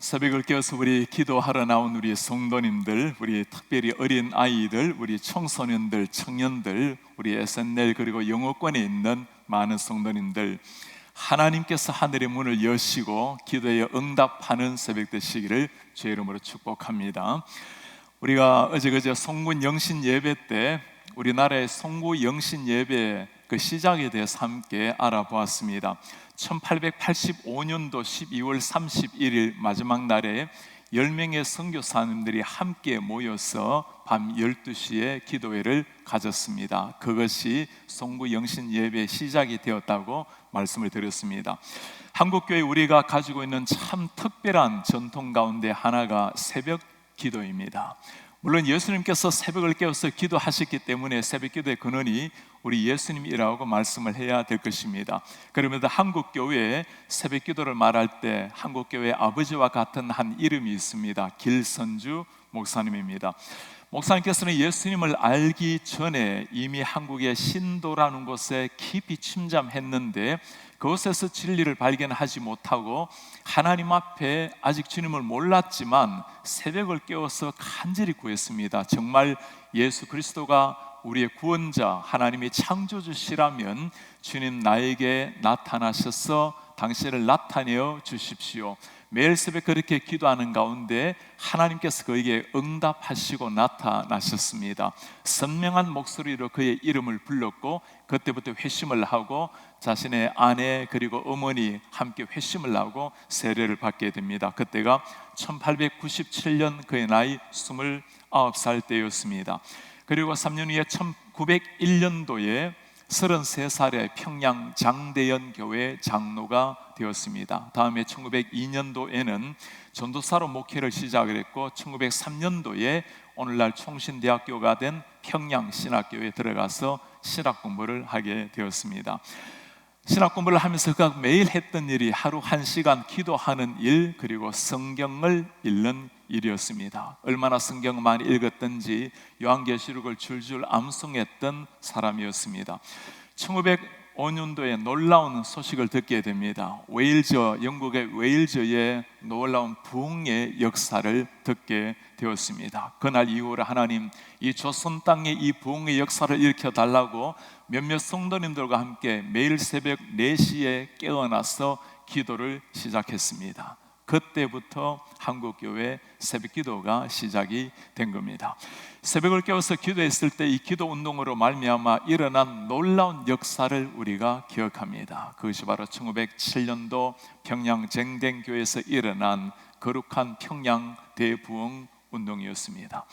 새벽을 깨워서 우리 기도하러 나온 우리 성도님들, 우리 특별히 어린 아이들, 우리 청소년들, 청년들, 우리 SNL 그리고 영어권에 있는 많은 성도님들, 하나님께서 하늘의 문을 여시고 기도에 응답하는 새벽 되시기를 주의 이름으로 축복합니다. 우리가 어제 송군 영신 예배 때 우리나라의 송구 영신 예배 그 시작에 대해서 함께 알아보았습니다. 1885년도 12월 31일 마지막 날에 10명의 선교사님들이 함께 모여서 밤 12시에 기도회를 가졌습니다. 그것이 송구 영신 예배의 시작이 되었다고 말씀을 드렸습니다. 한국교회 우리가 가지고 있는 참 특별한 전통 가운데 하나가 새벽 기도입니다. 물론 예수님께서 새벽을 깨워서 기도하셨기 때문에 새벽 기도의 근원이 우리 예수님이라고 말씀을 해야 될 것입니다. 그러면서 한국교회에 새벽 기도를 말할 때 한국교회 아버지와 같은 한 이름이 있습니다. 길선주 목사님입니다. 목사님께서는 예수님을 알기 전에 이미 한국의 신도라는 곳에 깊이 침잠했는데 그곳에서 진리를 발견하지 못하고 하나님 앞에 아직 주님을 몰랐지만 새벽을 깨워서 간절히 구했습니다. 정말 예수 그리스도가 우리의 구원자, 하나님의 창조주시라면 주님 나에게 나타나셔서 당신을 나타내어 주십시오. 매일 새벽 그렇게 기도하는 가운데 하나님께서 그에게 응답하시고 나타나셨습니다. 선명한 목소리로 그의 이름을 불렀고 그때부터 회심을 하고 자신의 아내 그리고 어머니 함께 회심을 하고 세례를 받게 됩니다. 그때가 1897년 그의 나이 29살 때였습니다. 그리고 3년 후에 1901년도에 33살에 평양 장대연 교회 장로가 되었습니다. 다음에 1902년도에는 전도사로 목회를 시작을 했고 1903년도에 오늘날 총신대학교가 된 평양신학교에 들어가서 신학 공부를 하게 되었습니다. 신학 공부를 하면서 그가 매일 했던 일이 하루 1시간 기도하는 일 그리고 성경을 읽는 일이었습니다. 얼마나 성경을 많이 읽었던지 요한계시록을 줄줄 암송했던 사람이었습니다. 1905년도에 놀라운 소식을 듣게 됩니다. 영국의 웨일즈의 놀라운 부흥의 역사를 듣게 되었습니다. 그날 이후로 하나님 이 조선 땅에 이 부흥의 역사를 일으켜달라고 몇몇 성도님들과 함께 매일 새벽 4시에 깨어나서 기도를 시작했습니다. 그때부터 한국교회 새벽기도가 시작이 된 겁니다. 새벽을 깨워서 기도했을 때 이 기도 운동으로 말미암아 일어난 놀라운 역사를 우리가 기억합니다. 그것이 바로 1907년도 평양 쟁댕교에서 일어난 거룩한 평양 대부흥 운동이었습니다.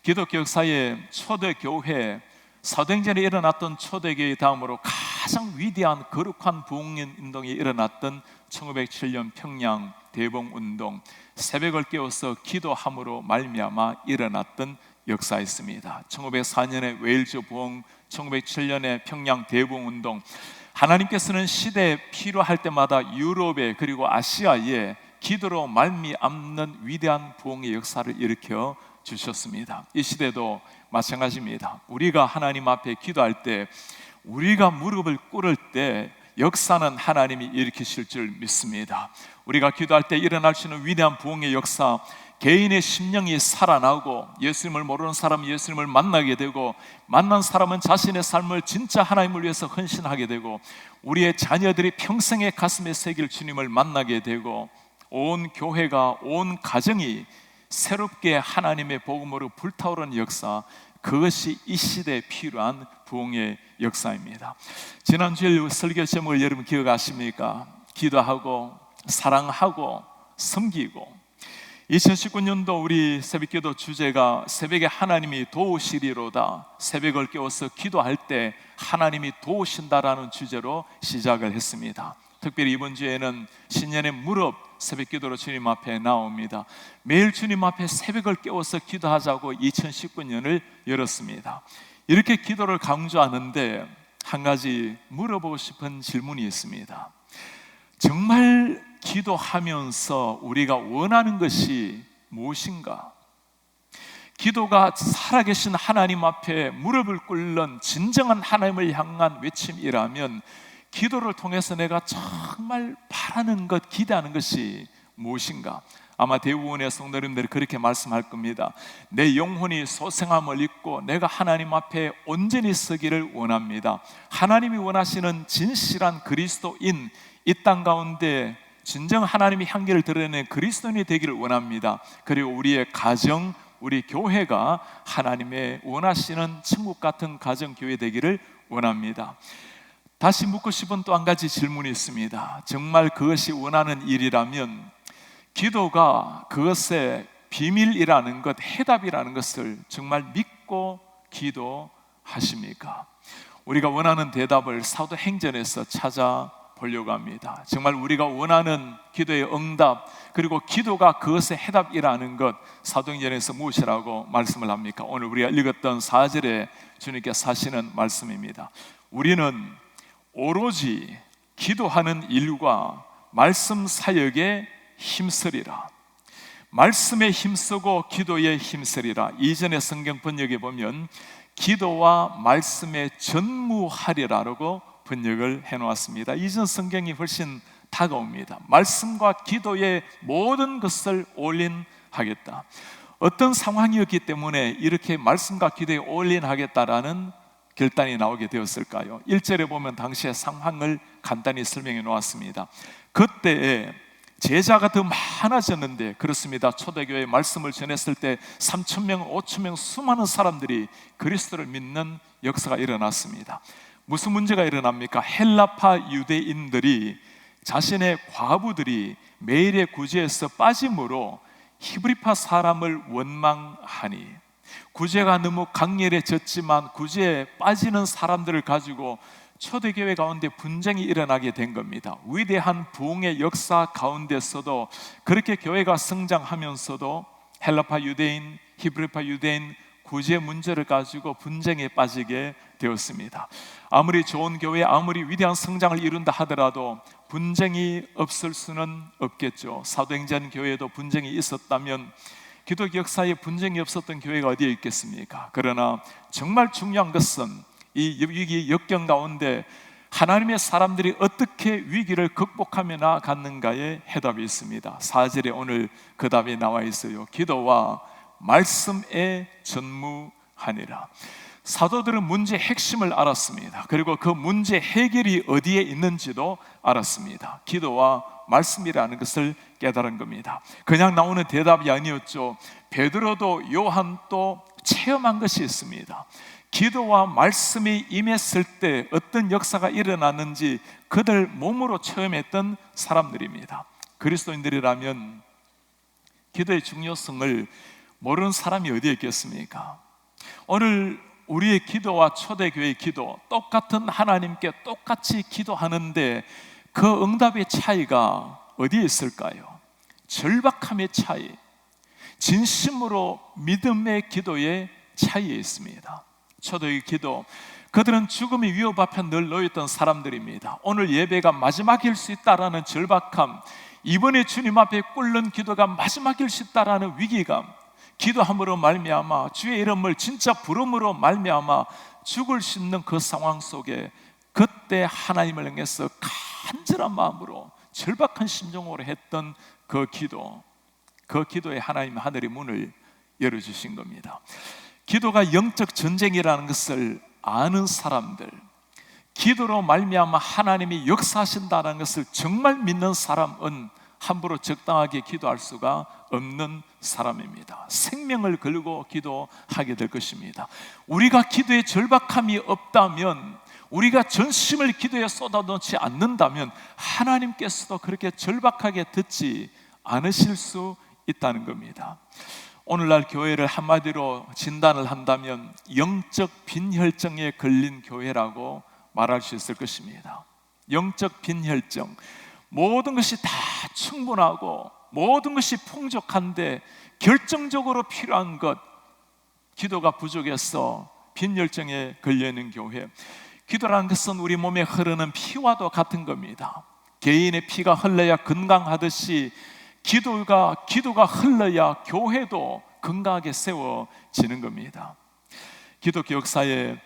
기독교 역사의 초대교회 사도행전에 일어났던 초대교회 다음으로 가장 위대한 거룩한 부흥운동이 일어났던 1907년 평양 대부흥운동, 새벽을 깨워서 기도함으로 말미암아 일어났던 역사였습니다. 1904년에 웨일즈 부흥, 1907년에 평양 대부흥운동, 하나님께서는 시대에 필요할 때마다 유럽에 그리고 아시아에 기도로 말미암는 위대한 부흥의 역사를 일으켜 주셨습니다. 이 시대도 마찬가지입니다. 우리가 하나님 앞에 기도할 때, 우리가 무릎을 꿇을 때 역사는 하나님이 일으키실 줄 믿습니다. 우리가 기도할 때 일어날 수 있는 위대한 부흥의 역사, 개인의 심령이 살아나고 예수님을 모르는 사람은 예수님을 만나게 되고 만난 사람은 자신의 삶을 진짜 하나님을 위해서 헌신하게 되고 우리의 자녀들이 평생의 가슴에 새길 주님을 만나게 되고 온 교회가, 온 가정이 새롭게 하나님의 복음으로 불타오르는 역사, 그것이 이 시대에 필요한 부흥의 역사입니다. 지난주에 설교 제목을 여러분 기억하십니까? 기도하고 사랑하고 섬기고. 2019년도 우리 새벽기도 주제가 새벽에 하나님이 도우시리로다, 새벽을 깨워서 기도할 때 하나님이 도우신다라는 주제로 시작을 했습니다. 특별히 이번 주에는 신년의 무릎 새벽기도로 주님 앞에 나옵니다. 매일 주님 앞에 새벽을 깨워서 기도하자고 2019년을 열었습니다. 이렇게 기도를 강조하는데 한 가지 물어보고 싶은 질문이 있습니다. 정말 기도하면서 우리가 원하는 것이 무엇인가? 기도가 살아계신 하나님 앞에 무릎을 꿇는 진정한 하나님을 향한 외침이라면 기도를 통해서 내가 정말 바라는 것, 기대하는 것이 무엇인가? 아마 대부분의 성도님들이 그렇게 말씀할 겁니다. 내 영혼이 소생함을 잊고 내가 하나님 앞에 온전히 서기를 원합니다. 하나님이 원하시는 진실한 그리스도인, 이 땅 가운데 진정 하나님의 향기를 드러내는 그리스도인이 되기를 원합니다. 그리고 우리의 가정, 우리 교회가 하나님의 원하시는 천국 같은 가정교회 되기를 원합니다. 다시 묻고 싶은 또 한 가지 질문이 있습니다. 정말 그것이 원하는 일이라면 기도가 그것의 비밀이라는 것, 해답이라는 것을 정말 믿고 기도하십니까? 우리가 원하는 대답을 사도행전에서 찾아보려고 합니다. 정말 우리가 원하는 기도의 응답, 그리고 기도가 그것의 해답이라는 것, 사도행전에서 무엇이라고 말씀을 합니까? 오늘 우리가 읽었던 4절에 주님께서 하시는 말씀입니다. 우리는 오로지 기도하는 일과 말씀 사역에 힘쓰리라. 말씀에 힘쓰고 기도에 힘쓰리라. 이전의 성경 번역에 보면 기도와 말씀에 전무하리라라고 번역을 해놓았습니다. 이전 성경이 훨씬 다가옵니다. 말씀과 기도의 모든 것을 올인하겠다. 어떤 상황이었기 때문에 이렇게 말씀과 기도에 올인하겠다라는 결단이 나오게 되었을까요? 1절에 보면 당시의 상황을 간단히 설명해 놓았습니다. 그때에 제자가 더 많아졌는데, 그렇습니다. 초대교회 말씀을 전했을 때 3,000명, 5,000명 수많은 사람들이 그리스도를 믿는 역사가 일어났습니다. 무슨 문제가 일어납니까? 헬라파 유대인들이 자신의 과부들이 매일의 구제에서 빠짐으로 히브리파 사람을 원망하니, 구제가 너무 강렬해졌지만 구제에 빠지는 사람들을 가지고 초대교회 가운데 분쟁이 일어나게 된 겁니다. 위대한 부흥의 역사 가운데서도 그렇게 교회가 성장하면서도 헬라파 유대인, 히브리파 유대인 구제 문제를 가지고 분쟁에 빠지게 되었습니다. 아무리 좋은 교회, 아무리 위대한 성장을 이룬다 하더라도 분쟁이 없을 수는 없겠죠. 사도행전 교회에도 분쟁이 있었다면 기독교 역사에 분쟁이 없었던 교회가 어디에 있겠습니까? 그러나 정말 중요한 것은 이 위기 역경 가운데 하나님의 사람들이 어떻게 위기를 극복하며 나아갔는가에 해답이 있습니다. 4절에 오늘 그 답이 나와 있어요. 기도와 말씀에 전무하니라. 사도들은 문제의 핵심을 알았습니다. 그리고 그 문제 해결이 어디에 있는지도 알았습니다. 기도와 말씀이라는 것을 깨달은 겁니다. 그냥 나오는 대답이 아니었죠. 베드로도 요한도 체험한 것이 있습니다. 기도와 말씀이 임했을 때 어떤 역사가 일어났는지 그들 몸으로 체험했던 사람들입니다. 그리스도인들이라면 기도의 중요성을 모르는 사람이 어디에 있겠습니까? 오늘 우리의 기도와 초대교회의 기도, 똑같은 하나님께 똑같이 기도하는데 그 응답의 차이가 어디에 있을까요? 절박함의 차이, 진심으로 믿음의 기도의 차이에 있습니다. 초대의 기도, 그들은 죽음의 위협 앞에 늘 놓였던 사람들입니다. 오늘 예배가 마지막일 수 있다라는 절박함, 이번에 주님 앞에 꿇는 기도가 마지막일 수 있다라는 위기감, 기도함으로 말미암아 주의 이름을 진짜 부름으로 말미암아 죽을 수 있는 그 상황 속에 그때 하나님을 향해서 간절한 마음으로 절박한 심정으로 했던 그 기도, 그 기도에 하나님 하늘의 문을 열어주신 겁니다. 기도가 영적 전쟁이라는 것을 아는 사람들, 기도로 말미암아 하나님이 역사하신다는 것을 정말 믿는 사람은 함부로 적당하게 기도할 수가 없는 사람입니다. 생명을 걸고 기도하게 될 것입니다. 우리가 기도에 절박함이 없다면, 우리가 전심을 기도에 쏟아놓지 않는다면 하나님께서도 그렇게 절박하게 듣지 않으실 수 있다는 겁니다. 오늘날 교회를 한마디로 진단을 한다면 영적 빈혈증에 걸린 교회라고 말할 수 있을 것입니다. 영적 빈혈증, 모든 것이 다 충분하고 모든 것이 풍족한데 결정적으로 필요한 것, 기도가 부족해서 빈혈증에 걸려있는 교회. 기도라는 것은 우리 몸에 흐르는 피와도 같은 겁니다. 개인의 피가 흘러야 건강하듯이 기도가 흘러야 교회도 건강하게 세워지는 겁니다. 기독교 역사에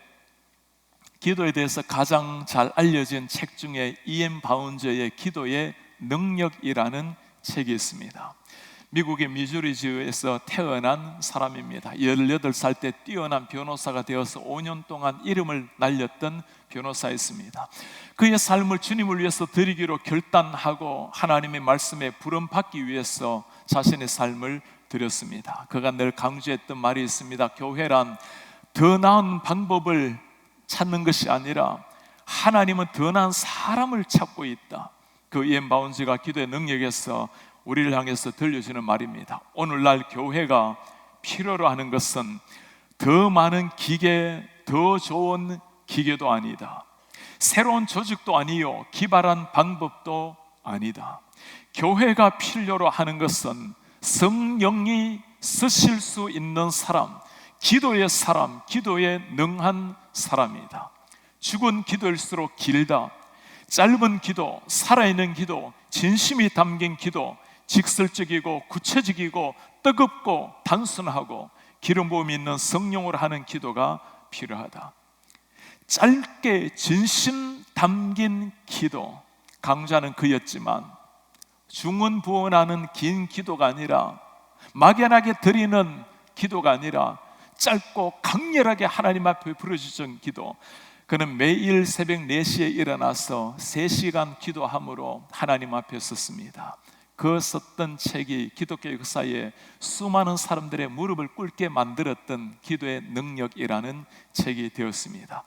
기도에 대해서 가장 잘 알려진 책 중에 E.M. 바운저의 기도의 능력이라는 책이 있습니다. 미국의 미주리주에서 태어난 사람입니다. 18살 때 뛰어난 변호사가 되어서 5년 동안 이름을 날렸던 변호사였습니다. 그의 삶을 주님을 위해서 드리기로 결단하고 하나님의 말씀에 부름받기 위해서 자신의 삶을 드렸습니다. 그가 늘 강조했던 말이 있습니다. 교회란 더 나은 방법을 찾는 것이 아니라 하나님은 더 나은 사람을 찾고 있다. 그 이엔 바운지가 기도의 능력에서 우리를 향해서 들려주는 말입니다. 오늘날 교회가 필요로 하는 것은 더 많은 기계, 더 좋은 기계도 아니다. 새로운 조직도 아니요, 기발한 방법도 아니다. 교회가 필요로 하는 것은 성령이 쓰실 수 있는 사람, 기도의 사람, 기도에 능한 사람이다. 죽은 기도일수록 길다. 짧은 기도, 살아있는 기도, 진심이 담긴 기도, 직설적이고 구체적이고 뜨겁고 단순하고 기름 부음이 있는 성령으로 하는 기도가 필요하다. 짧게 진심 담긴 기도, 강조하는 그였지만 중언부언하는 긴 기도가 아니라, 막연하게 드리는 기도가 아니라 짧고 강렬하게 하나님 앞에 부르짖은 기도. 그는 매일 새벽 4시에 일어나서 3시간 기도함으로 하나님 앞에 섰습니다. 그 썼던 책이 기독교 역사에 수많은 사람들의 무릎을 꿇게 만들었던 기도의 능력이라는 책이 되었습니다.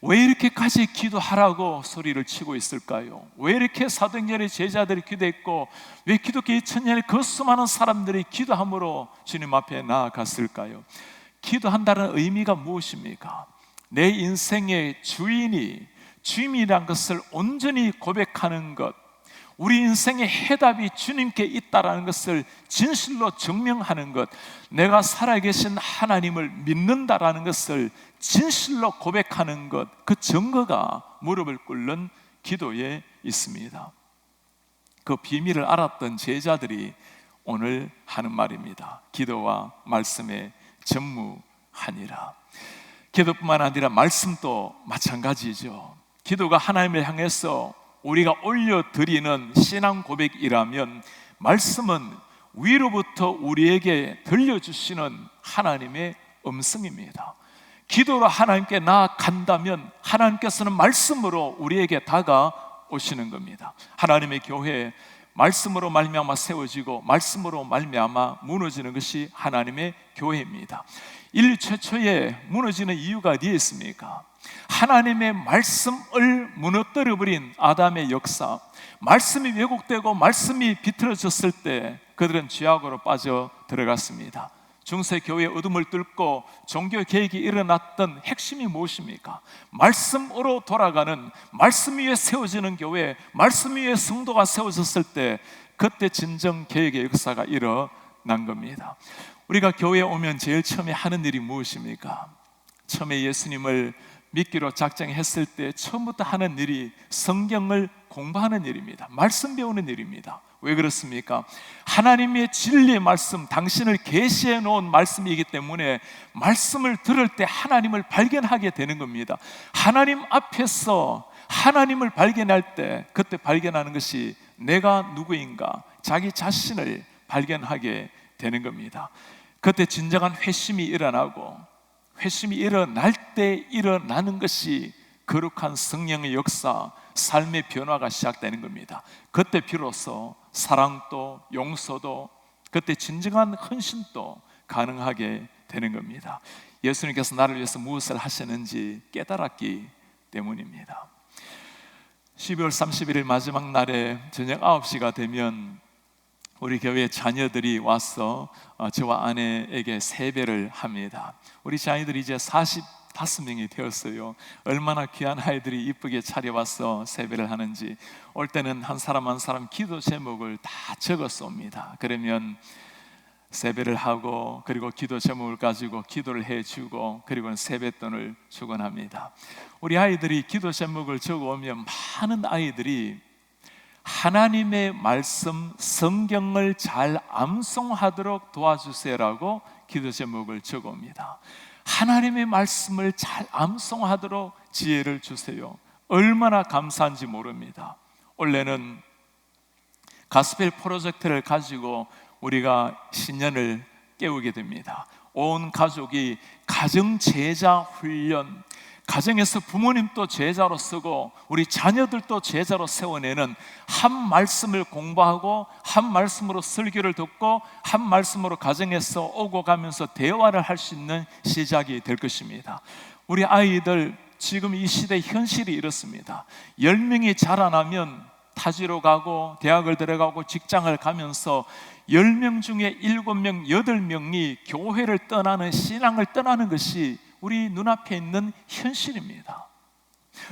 왜 이렇게까지 기도하라고 소리를 치고 있을까요? 왜 이렇게 사도행전의 제자들이 기도했고, 왜 기독교 2000년에 그 수많은 사람들이 기도함으로 주님 앞에 나아갔을까요? 기도한다는 의미가 무엇입니까? 내 인생의 주인이란 것을 온전히 고백하는 것, 우리 인생의 해답이 주님께 있다는 것을 진실로 증명하는 것, 내가 살아계신 하나님을 믿는다라는 것을 진실로 고백하는 것, 그 증거가 무릎을 꿇는 기도에 있습니다. 그 비밀을 알았던 제자들이 오늘 하는 말입니다. 기도와 말씀에 전무하니라. 기도뿐만 아니라 말씀도 마찬가지죠. 기도가 하나님을 향해서 우리가 올려드리는 신앙 고백이라면, 말씀은 위로부터 우리에게 들려주시는 하나님의 음성입니다. 기도로 하나님께 나아간다면 하나님께서는 말씀으로 우리에게 다가오시는 겁니다. 하나님의 교회, 말씀으로 말미암아 세워지고 말씀으로 말미암아 무너지는 것이 하나님의 교회입니다. 인류 최초에 무너지는 이유가 어디에 있습니까? 하나님의 말씀을 무너뜨려버린 아담의 역사, 말씀이 왜곡되고 말씀이 비틀어졌을 때 그들은 죄악으로 빠져 들어갔습니다. 중세 교회의 어둠을 뚫고 종교 개혁이 일어났던 핵심이 무엇입니까? 말씀으로 돌아가는, 말씀 위에 세워지는 교회, 말씀 위에 성도가 세워졌을 때 그때 진정 개혁의 역사가 일어난 겁니다. 우리가 교회에 오면 제일 처음에 하는 일이 무엇입니까? 처음에 예수님을 믿기로 작정했을 때 처음부터 하는 일이 성경을 공부하는 일입니다. 말씀 배우는 일입니다. 왜 그렇습니까? 하나님의 진리의 말씀, 당신을 계시해 놓은 말씀이기 때문에 말씀을 들을 때 하나님을 발견하게 되는 겁니다. 하나님 앞에서 하나님을 발견할 때, 그때 발견하는 것이 내가 누구인가, 자기 자신을 발견하게 되는 겁니다. 그때 진정한 회심이 일어나고, 회심이 일어날 때 일어나는 것이 거룩한 성령의 역사, 삶의 변화가 시작되는 겁니다. 그때 비로소 사랑도 용서도, 그때 진정한 헌신도 가능하게 되는 겁니다. 예수님께서 나를 위해서 무엇을 하셨는지 깨달았기 때문입니다. 12월 31일 마지막 날에 저녁 9시가 되면 우리 교회 자녀들이 와서 저와 아내에게 세배를 합니다. 우리 자녀들이 이제 45명이 되었어요. 얼마나 귀한 아이들이 이쁘게 차려와서 세배를 하는지. 올 때는 한 사람 한 사람 기도 제목을 다 적어서 옵니다. 그러면 세배를 하고, 그리고 기도 제목을 가지고 기도를 해주고, 그리고는 세뱃돈을 주곤 합니다. 우리 아이들이 기도 제목을 적어오면 많은 아이들이 하나님의 말씀, 성경을 잘 암송하도록 도와주세요라고 기도 제목을 적어옵니다. 하나님의 말씀을 잘 암송하도록 지혜를 주세요. 얼마나 감사한지 모릅니다. 원래는 가스펠 프로젝트를 가지고 우리가 신년을 깨우게 됩니다. 온 가족이 가정 제자 훈련, 가정에서 부모님도 제자로 쓰고 우리 자녀들도 제자로 세워내는 한 말씀을 공부하고 한 말씀으로 설교를 듣고 한 말씀으로 가정에서 오고 가면서 대화를 할 수 있는 시작이 될 것입니다. 우리 아이들 지금 이 시대 현실이 이렇습니다. 10명이 자라나면 타지로 가고 대학을 들어가고 직장을 가면서 10명 중에 7명, 8명이 교회를 떠나는, 신앙을 떠나는 것이 우리 눈앞에 있는 현실입니다.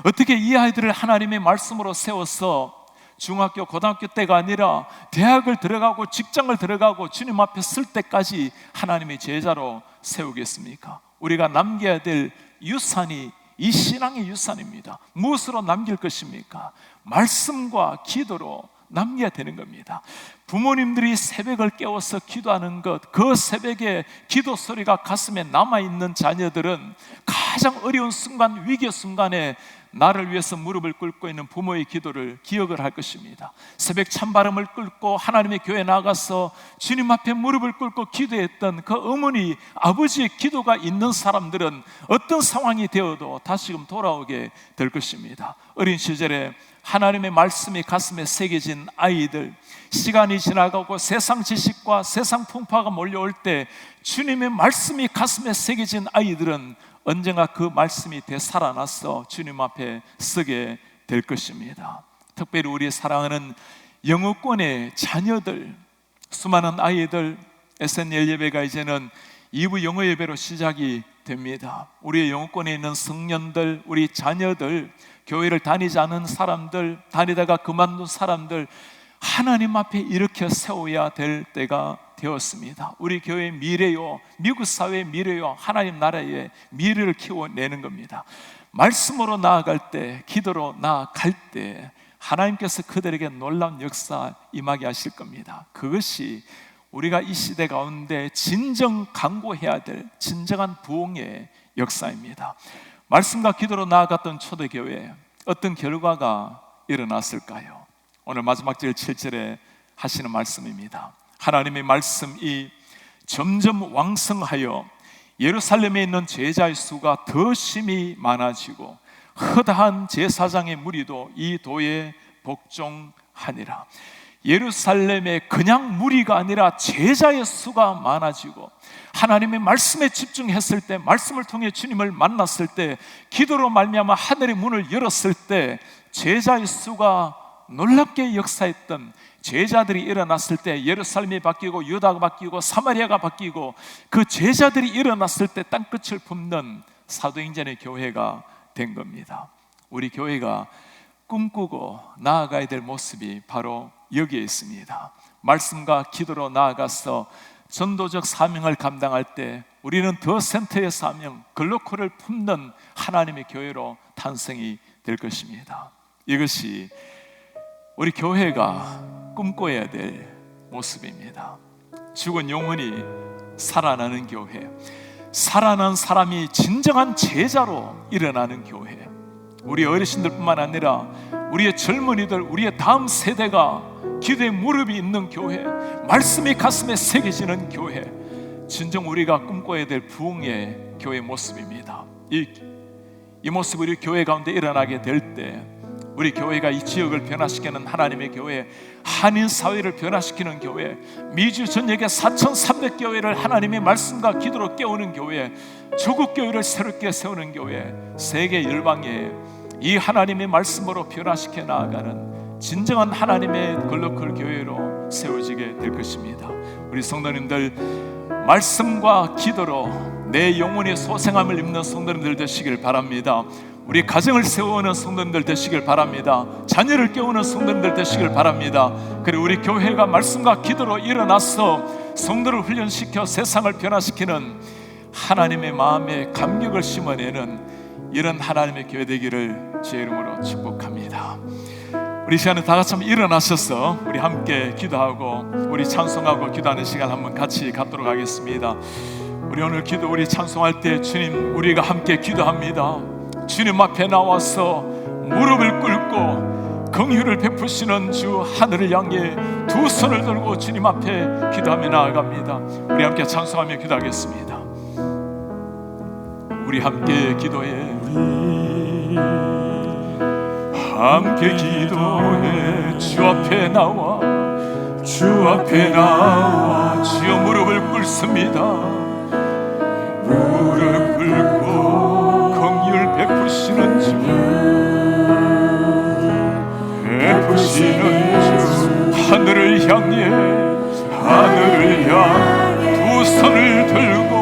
어떻게 이 아이들을 하나님의 말씀으로 세워서 중학교, 고등학교 때가 아니라 대학을 들어가고 직장을 들어가고 주님 앞에 설 때까지 하나님의 제자로 세우겠습니까? 우리가 남겨야 될 유산이 이 신앙의 유산입니다. 무엇으로 남길 것입니까? 말씀과 기도로 남겨야 되는 겁니다. 부모님들이 새벽을 깨워서 기도하는 것, 그 새벽에 기도 소리가 가슴에 남아있는 자녀들은 가장 어려운 순간, 위기의 순간에 나를 위해서 무릎을 꿇고 있는 부모의 기도를 기억을 할 것입니다. 새벽 찬바람을 꿇고 하나님의 교회에 나가서 주님 앞에 무릎을 꿇고 기도했던 그 어머니, 아버지의 기도가 있는 사람들은 어떤 상황이 되어도 다시금 돌아오게 될 것입니다. 어린 시절에 하나님의 말씀이 가슴에 새겨진 아이들, 시간이 지나가고 세상 지식과 세상 풍파가 몰려올 때 주님의 말씀이 가슴에 새겨진 아이들은 언젠가 그 말씀이 되살아나서 주님 앞에 서게 될 것입니다. 특별히 우리 사랑하는 영어권의 자녀들, 수많은 아이들, SNL 예배가 이제는 2부 영어 예배로 시작이 됩니다. 우리의 영어권에 있는 성년들, 우리 자녀들, 교회를 다니지 않은 사람들, 다니다가 그만둔 사람들, 하나님 앞에 일으켜 세워야 될 때가 되었습니다. 우리 교회의 미래요, 미국 사회의 미래요, 하나님 나라의 미래를 키워내는 겁니다. 말씀으로 나아갈 때, 기도로 나아갈 때 하나님께서 그들에게 놀라운 역사 임하게 하실 겁니다. 그것이 우리가 이 시대 가운데 진정 강구해야 될 진정한 부흥의 역사입니다. 말씀과 기도로 나아갔던 초대교회, 어떤 결과가 일어났을까요? 오늘 마지막 절 7절에 하시는 말씀입니다. 하나님의 말씀이 점점 왕성하여 예루살렘에 있는 제자의 수가 더 심히 많아지고 허다한 제사장의 무리도 이 도에 복종하니라. 예루살렘에 그냥 무리가 아니라 제자의 수가 많아지고 하나님의 말씀에 집중했을 때, 말씀을 통해 주님을 만났을 때, 기도로 말미암아 하늘의 문을 열었을 때 제자의 수가 놀랍게 역사했던, 제자들이 일어났을 때 예루살렘이 바뀌고 유다가 바뀌고 사마리아가 바뀌고 그 제자들이 일어났을 때 땅끝을 품는 사도행전의 교회가 된 겁니다. 우리 교회가 꿈꾸고 나아가야 될 모습이 바로 여기에 있습니다. 말씀과 기도로 나아가서 전도적 사명을 감당할 때 우리는 더 센터의 사명, 글로컬을 품는 하나님의 교회로 탄생이 될 것입니다. 이것이 우리 교회가 꿈꿔야 될 모습입니다. 죽은 영혼이 살아나는 교회, 살아난 사람이 진정한 제자로 일어나는 교회, 우리 어르신들뿐만 아니라 우리의 젊은이들, 우리의 다음 세대가 기도의 무릎이 있는 교회, 말씀이 가슴에 새겨지는 교회, 진정 우리가 꿈꿔야 될 부흥의 교회 모습입니다. 이 모습이 우리 교회 가운데 일어나게 될 때 우리 교회가 이 지역을 변화시키는 하나님의 교회, 한인 사회를 변화시키는 교회, 미주 전역의 4,300교회를 하나님의 말씀과 기도로 깨우는 교회, 조국 교회를 새롭게 세우는 교회, 세계 열방에 이 하나님의 말씀으로 변화시켜 나아가는 진정한 하나님의 글로컬 교회로 세워지게 될 것입니다. 우리 성도님들, 말씀과 기도로 내 영혼의 소생함을 입는 성도님들 되시길 바랍니다. 우리 가정을 세우는 성도님들 되시길 바랍니다. 자녀를 깨우는 성도님들 되시길 바랍니다. 그리고 우리 교회가 말씀과 기도로 일어나서 성도를 훈련시켜 세상을 변화시키는 하나님의 마음에 감격을 심어내는 이런 하나님의 교회 되기를 주의 이름으로 축복합니다. 우리 시간에 다 같이 한번 일어나셔서 우리 함께 기도하고 우리 찬송하고 기도하는 시간 한번 같이 갖도록 하겠습니다. 우리 오늘 기도, 우리 찬송할 때 주님, 우리가 함께 기도합니다. 주님 앞에 나와서 무릎을 꿇고 긍휼을 베푸시는 주 하늘을 향해 두 손을 들고 주님 앞에 기도하며 나아갑니다. 우리 함께 찬송하며 기도하겠습니다. 우리 함께 기도해, 함께 기도해. 주 앞에 나와, 주 앞에 나와 주여 무릎을 꿇습니다. 무릎 꿇고 긍휼 베푸시는 주, 베푸시는 주 하늘을 향해, 하늘을 향해 두 손을 들고,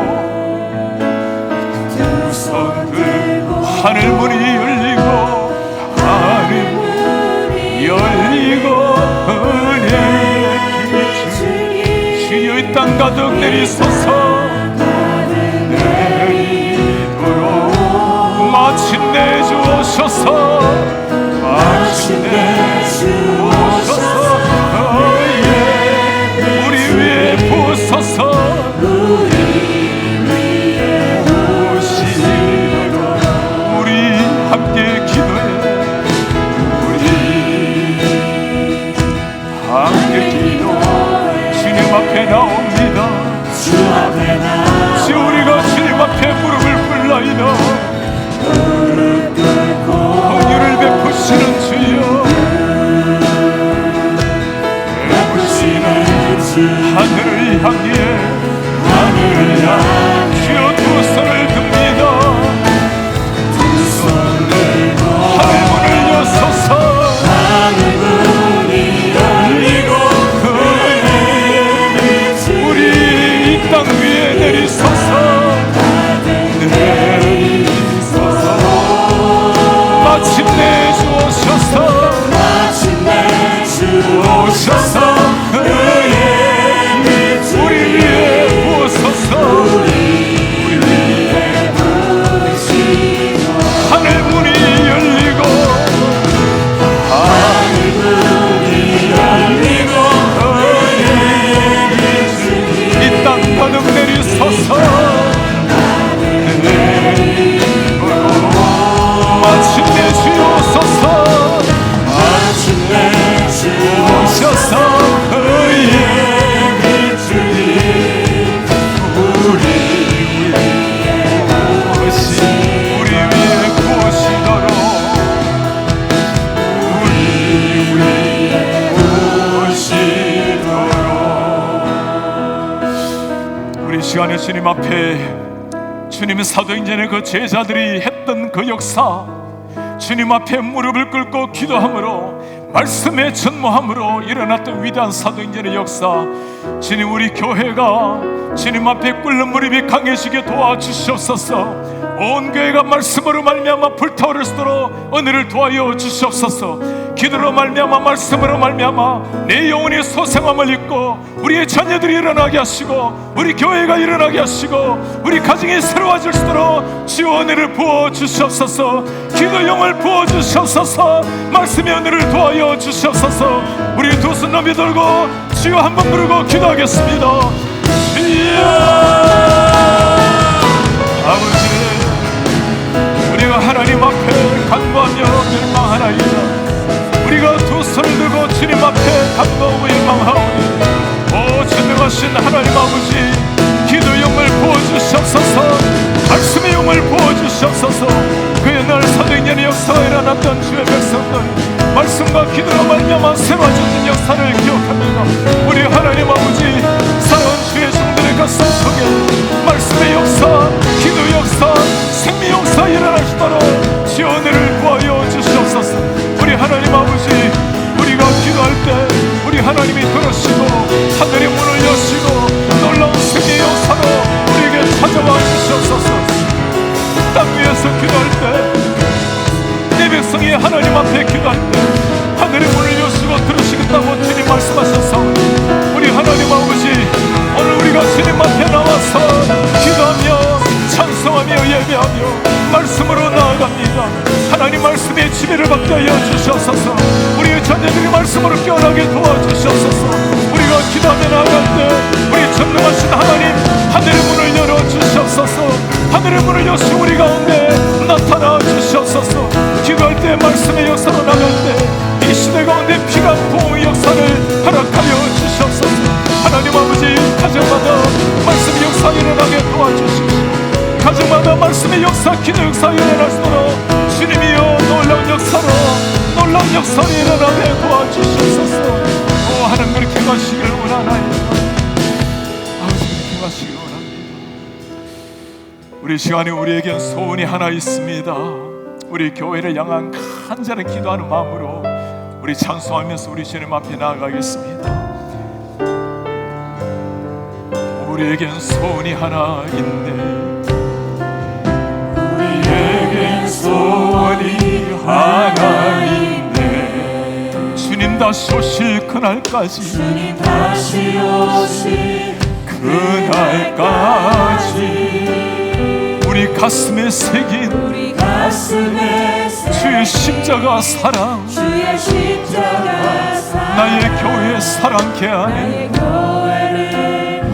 두 손 들고 하늘 문이 열리고, 하늘 문이 열리고 은혜의 기준 주여 이 땅 가득 내리소서. 내리도록 마침내 주오셔서, 마침내 주오셔서 우리 위에 부어서서 오시도록 우리 함께 기도해. 우리 함께 기도해. 주님 앞에 나옵니다. 주 우리가 주님 앞에 무릎을 꿇나이다. 긍휼을 베푸시는 주여, 베푸시는 주 하늘을 향해, 하늘을 향해 주여 두 손을 듭니다. 두 손을 하늘 문을 여소서, 하늘 문이 열리고 은혜의 우리 이 땅 위에 내리소서. 마침내 주오셔서, 마침내 주오셔서 우리 위에 부어서서, 우리 위에 부으시고 하늘 문이 열리고, 하늘 문이 열리고 이 땅 가득 내리소서. 마침내 주옵소서, 마침내 주옵소서. 그의 빛이 우리 위에 부으시도록, 우리 위에 부으시도록. 우리 시간에 주님 앞에, 주님 사도행전의 그 제자들이 했던 그 역사, 주님 앞에 무릎을 꿇고 기도함으로, 말씀에 전무함으로 일어났던 위대한 사도행전의 역사, 주님 우리 교회가 주님 앞에 꿇는 무릎이 강해지게 도와주시옵소서. 온 교회가 말씀으로 말미암아 불타오를 수 있도록 은혜를 도와여 주시옵소서. 기도로 말미암아, 말씀으로 말미암아 내 영혼이 소생함을 입고 우리의 자녀들이 일어나게 하시고, 우리 교회가 일어나게 하시고, 우리 가정이 새로워질 수 있도록 주여 은혜를 부어 주시옵소서. 기도 영을 부어 주시옵소서. 말씀의 은혜를 도와여 주시옵소서. 우리 두 손 넘이 들고 주여 한번 부르고 기도하겠습니다. 주여 아버지, 우리가 하나님 앞에 간구하며 열망하나이다. 우리가 두 손을 들고 주님 앞에 간구하고 열망하오니, 오 전능하신 하나님 아버지, 기도 영을 부어주시옵소서. 말씀의 영을 부어주시옵소서. 그의 날 사도행전의 역사가 일어났던 주의 백성들, 말씀과 기도로 말미암아 세워졌던 역사를 기억합니다. 우리 하나님 아버지, 사랑하는 주의 종들의 가슴 속에 말씀의 역사, 기도 역사, 생명 역사 일어나시도록 주의 은혜를 구하여 주시옵소서. 우리 하나님 아버지, 우리가 기도할 때 우리 하나님이 들으시고 하늘의 문을 여시고 놀라운 생의 역사로 우리에게 찾아와 주시옵소서. 땅 위에서 기도할 때, 내 백성이 하나님 앞에 기도할 때 하늘의 문을 여시고 들으시겠다고 주님 말씀하셔서, 우리 하나님 아버지, 오늘 우리가 주님 앞에 나와서 기도하며 찬송하며 예배하며 말씀으로 나아갑니다. 하나님 말씀의 지배를 받게 하여 주시옵소서. 우리의 자녀들이 말씀으로 깨어나게 도와주시옵소서. 우리가 기도하며 나아갈 때 우리 전능하신 하나님 하늘의 문을 열어주시옵소서. 하늘의 문을 여시 우리 가운데 나타나 주시옵소서. 기도할 때 말씀의 역사로 나갈 때 이 시대 역사를 허락하여 주시옵소서. 하나님 아버지, 가정마다 말씀의 역사 일어나게 도와주십시오. 가정마다 말씀의 역사, 기도 역사 일어날 수 있도록 주님이여 놀라운 역사를 일어나게 도와주시옵소서. 오, 하나님 그렇게 하시기를 원하나이다. 아버지 그렇게 하시기를 원합니다. 우리 시간에 우리에겐 소원이 하나 있습니다. 우리 교회를 향한 간절히 기도하는 마음으로 우리 찬송하면서 우리 주님 앞에 나아가겠습니다. 우리에겐 소원이 하나 있네. 우리에겐 소원이 하나 있네. 주님 다시 오실 그날까지, 주님 다시 오실 그날까지 우리 가슴에 새긴 주의 십자가 사랑, 나의 교회 사랑케 하네.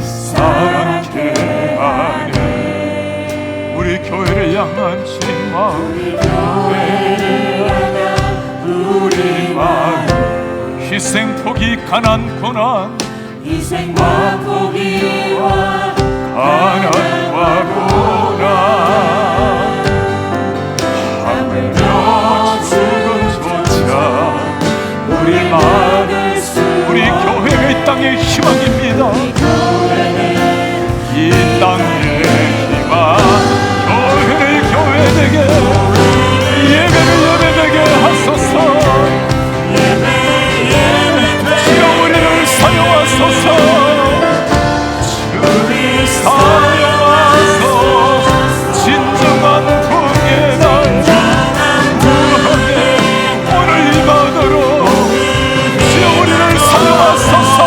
사랑케 하네. 우리 교회를 향한 주님 마음, 우리 마음, 희생 포기 가난 고난, 희생과 포기와 가난과 고난, 하물며 죽음조차 우리 마음, 우리 교회가 이 땅의 희망입니다. 이 땅의 희망, 교회를 교회되게, 예배를 예배되게 하소서. 주여 우리를 사용하소서. 주님 사용하소서. 진정한 부흥의 날, 부흥의 오늘 이 밤으로 주여 우리를 사용하소서.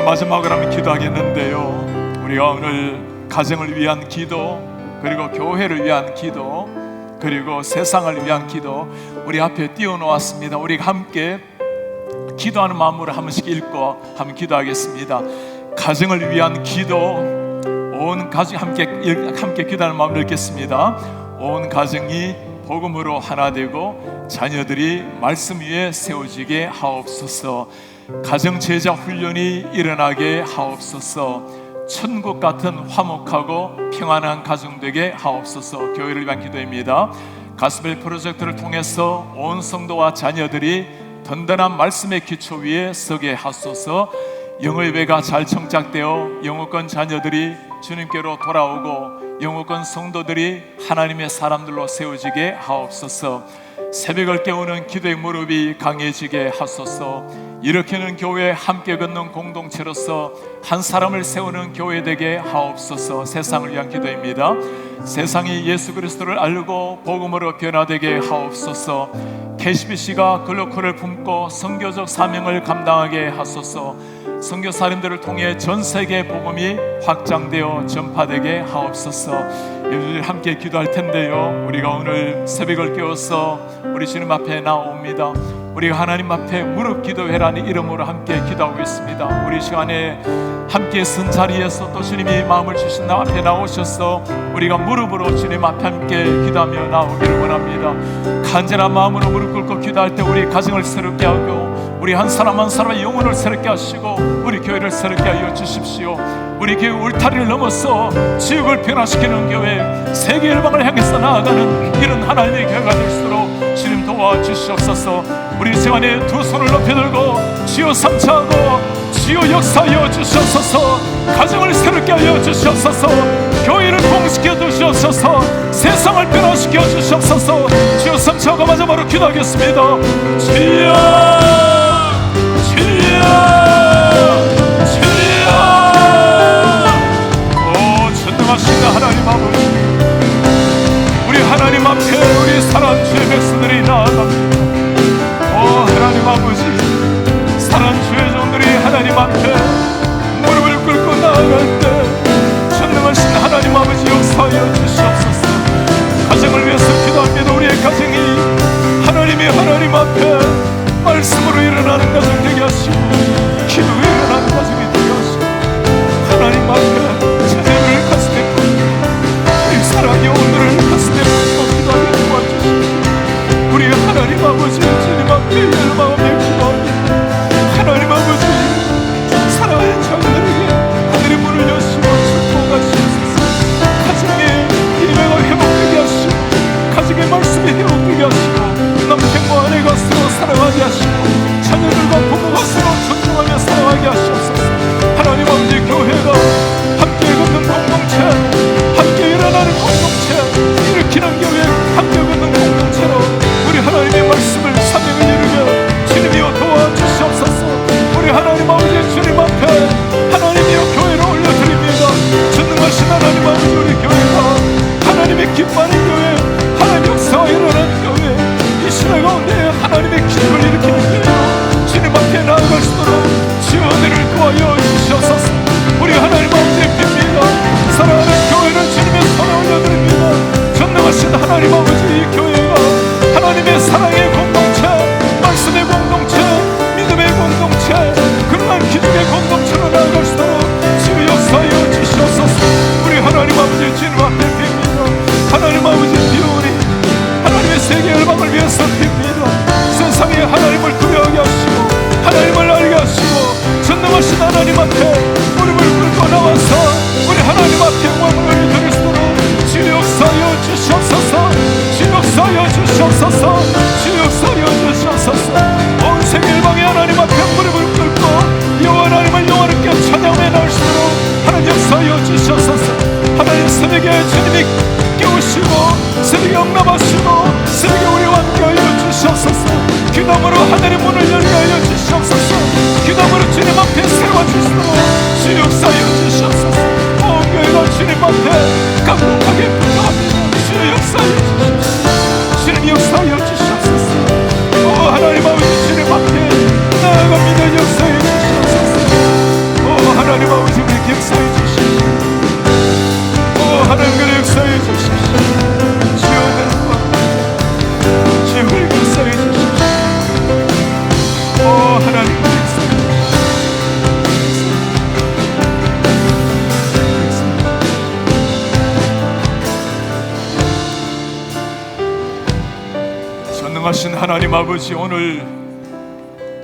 마지막으로 한번 기도하겠는데요, 우리가 오늘 가정을 위한 기도, 그리고 교회를 위한 기도, 그리고 세상을 위한 기도 우리 앞에 띄워놓았습니다. 우리가 함께 기도하는 마음으로 한 번씩 읽고 한번 기도하겠습니다. 가정을 위한 기도, 온 가정이 함께 기도하는 마음으로 읽겠습니다. 온 가정이 복음으로 하나 되고 자녀들이 말씀 위에 세워지게 하옵소서. 가정 제자 훈련이 일어나게 하옵소서. 천국 같은 화목하고 평안한 가정 되게 하옵소서. 교회를 위한 기도입니다. 가스펠 프로젝트를 통해서 온 성도와 자녀들이 든든한 말씀의 기초 위에 서게 하소서. 영의회가 잘 정착되어 영어권 자녀들이 주님께로 돌아오고 영어권 성도들이 하나님의 사람들로 세워지게 하옵소서. 새벽을 깨우는 기도의 무릎이 강해지게 하소서. 일으키는 교회, 함께 걷는 공동체로서 한 사람을 세우는 교회 되게 하옵소서. 세상을 위한 기도입니다. 세상이 예수 그리스도를 알고 복음으로 변화되게 하옵소서. KCBC가 글로컬을 품고 선교적 사명을 감당하게 하소서. 선교사님들을 통해 전 세계 복음이 확장되어 전파되게 하옵소서. 일주일 함께 기도할 텐데요, 우리가 오늘 새벽을 깨워서 우리 주님 앞에 나옵니다. 우리가 하나님 앞에 무릎 기도회라는 이름으로 함께 기도하고 있습니다. 우리 시간에 함께 선 자리에서 또 주님이 마음을 주신 나 앞에 나오셔서 우리가 무릎으로 주님 앞에 함께 기도하며 나오기를 원합니다. 간절한 마음으로 무릎 꿇고 기도할 때 우리 가정을 새롭게 하고 우리 한 사람 한 사람의 영혼을 새롭게 하시고 우리 교회를 새롭게 하여 주십시오. 우리 교회 울타리를 넘어서 지역을 변화시키는 교회, 세계 열방을 향해서 나아가는 이런 하나님의 교회가 될수록 주님 도와주시옵소서. 우리 시간에 두 손을 높이 들고 주여 삼차하고 주여 역사하여 주시옵소서. 가정을 새롭게 하여 주시옵소서. 교회를 봉시켜 주시옵소서. 세상을 변화시켜 주시옵소서. 주여 삼차하고 마지막으로 기도하겠습니다. 주여 전능하신 하나님 아버지, 우리 하나님 앞에 우리 사랑하는 주의 백성들이 나아갑니다. 하나님 아버지, 사랑하는 주의 종들이 하나님 앞에 무릎을 꿇고 나아갈 때 전능하신 하나님 아버지 역사하여 주시옵소서. 가정을 위해서 기도합니다. 우리의 가정이 하나님 앞에 말씀으로 일어나는 가정 되게 하시고 기도로 일어나는 가정이 되게 하시고 하나님 앞에 자녀들을 가슴에 품고 우리 사랑의 오늘을 가슴에 품고 기도하게 도와주시고 우리 하나님 아버지 주님 앞에 열망하며 기도합니다. 하나님 아버지, 사랑하는 자녀들에게 하늘의 문을 여시고 축복하시옵소서. 가정의 예배가 회복되게 하시고 가정의 말씀이 회복되게 하시고 남편과 아내가 서로 사랑하게 하시고 자녀들과 부모가 서로 존중하며 사랑하게 하시옵소서. 하나님 아버지, 교회가 함께 걷는 공동체, 함께 일어나는 공동체, 일으키는 교회, 함께 걷는 공동체로 우리 하나님의 말씀을 사명을 이루며 주님이여 도와주시옵소서. 우리 하나님 아버지 주님 앞에 하나님이여 교회를 올려드립니다. 전능하신 하나님 아버지, 우리 교회가 하나님의 기뻐하는 교회, 하나님 역사가 일어나는 교회, 이 시대 가운데 하나님의 기적을 일으키는 교회로 주님 앞에 나아갈 수 있도록 주여 은혜를 도와여 주시옵소서. 우리 하나님 아버지의 빕니다. 사랑하는 교회를 주님의 손에 올려드립니다. 전능하신 하나님 아버지, 이 교회가 하나님의 사랑의 공동체, 말씀의 공동체, 믿음의 공동체, 그러한 기적의 공동체로 나아갈 수 있도록 주여 역사하여 주시옵소서. 우리 하나님 아버지 주님 앞에 빕니다. 하나님 아버지 비오니 하나님의 세계 열방을 위해서 빕니다. 세상에 하나님을 두려워하게 하시고 하나님을 알게 하시고 전능하신 하나님 앞에 무릎을 꿇고 나와서 우리 하나님 앞에 영광을 드릴 수 있도록 주 역사하여 주시옵소서. 주 역사하여 주시옵소서. 주 역사하여 주시옵소서. 온 세계 열방의 하나님 앞에 무릎을 꿇고 여호와 하나님을 영원하게 찬양하며 나올 수 있도록 하나님 역사하여 주시옵소서. 하나님 새벽에 주님이 깨우시고 새벽에 응답하시고 새벽에 우리와 함께하여 주시옵소서. 기도함으로 하늘의 문을 열게 하여 주시옵소서. 기도함으로 주님 앞에 세워주시도록 주 역사하여 주시옵소서. 온 교회가 주님 앞에 감동하게 부탁합니다. 주 역사하여 주시옵소서. 주님 역사하여 주시옵소서. 오 하나님 아버지, 주님 앞에 나아갑니다. 역사하여 주시옵소서. 오 하나님 아버지, 우리 역사하여 주시옵소서. 오 하나님, 그의 역사하여 주시옵소서. 주여 주여 우리 역사하여 주시옵소서. 오 하나님, 전능하신 하나님 아버지, 오늘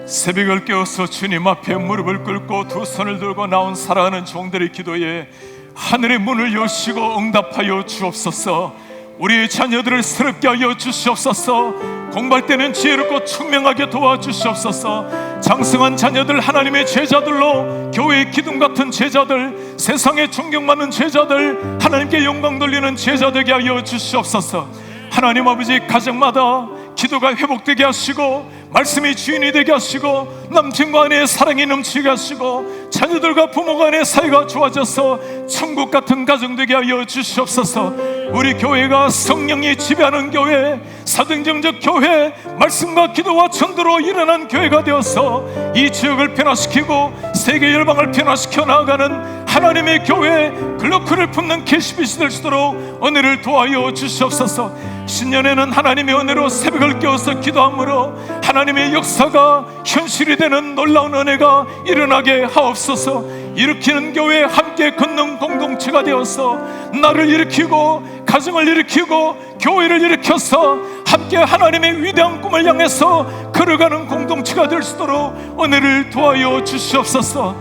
새벽을 깨워서 주님 앞에 무릎을 꿇고 두 손을 들고 나온 사랑하는 종들의 기도에 하늘의 문을 여시고 응답하여 주옵소서. 우리의 자녀들을 새롭게 하여 주시옵소서. 공부할 때는 지혜롭고 총명하게 도와주시옵소서. 장성한 자녀들, 하나님의 제자들로 교회의 기둥 같은 제자들, 세상에 존경받는 제자들, 하나님께 영광 돌리는 제자 되게 하여 주시옵소서. 하나님 아버지, 가정마다 기도가 회복되게 하시고 말씀이 주인이 되게 하시고 남친과 아내의 사랑이 넘치게 하시고 자녀들과 부모 간의 사이가 좋아져서 천국 같은 가정 되게 하여 주시옵소서. 우리 교회가 성령이 지배하는 교회, 사도행전적 교회, 말씀과 기도와 전도로 일어난 교회가 되어서 이 지역을 변화시키고 세계 열방을 변화시켜 나아가는 하나님의 교회, 글로크를 품는 KCBC 될 수 있도록 은혜를 도와여 주시옵소서. 신년에는 하나님의 은혜로 새벽을 깨워서 기도함으로 하나님의 역사가 현실이 되는 놀라운 은혜가 일어나게 하옵소서. 일으키는 교회, 함께 걷는 공동체가 되어서 나를 일으키고 가정을 일으키고 교회를 일으켜서 함께 하나님의 위대한 꿈을 향해서 걸어가는 공동체가 될 수 있도록 은혜를 도와여 주시옵소서.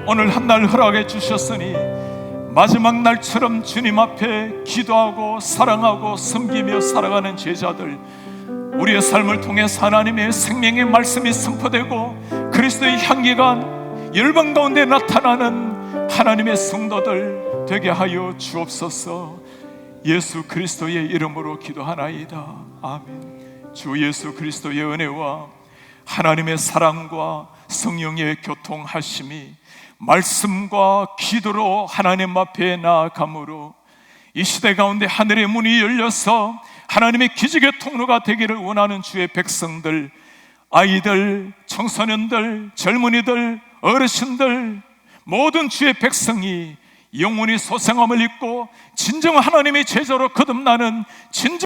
오늘 한 날 허락해 주셨으니 마지막 날처럼 주님 앞에 기도하고 사랑하고 섬기며 살아가는 제자들, 우리의 삶을 통해서 하나님의 생명의 말씀이 선포되고 그리스도의 향기가 열방 가운데 나타나는 하나님의 성도들 되게 하여 주옵소서. 예수 그리스도의 이름으로 기도하나이다. 아멘. 주 예수 그리스도의 은혜와 하나님의 사랑과 성령의 교통하심이 말씀과 기도로 하나님 앞에 나아감으로 이 시대 가운데 하늘의 문이 열려서 하나님의 기적의 통로가 되기를 원하는 주의 백성들, 아이들, 청소년들, 젊은이들, 어르신들, 모든 주의 백성이 영원히 소생함을 입고 진정 하나님의 제자로 거듭나는 진정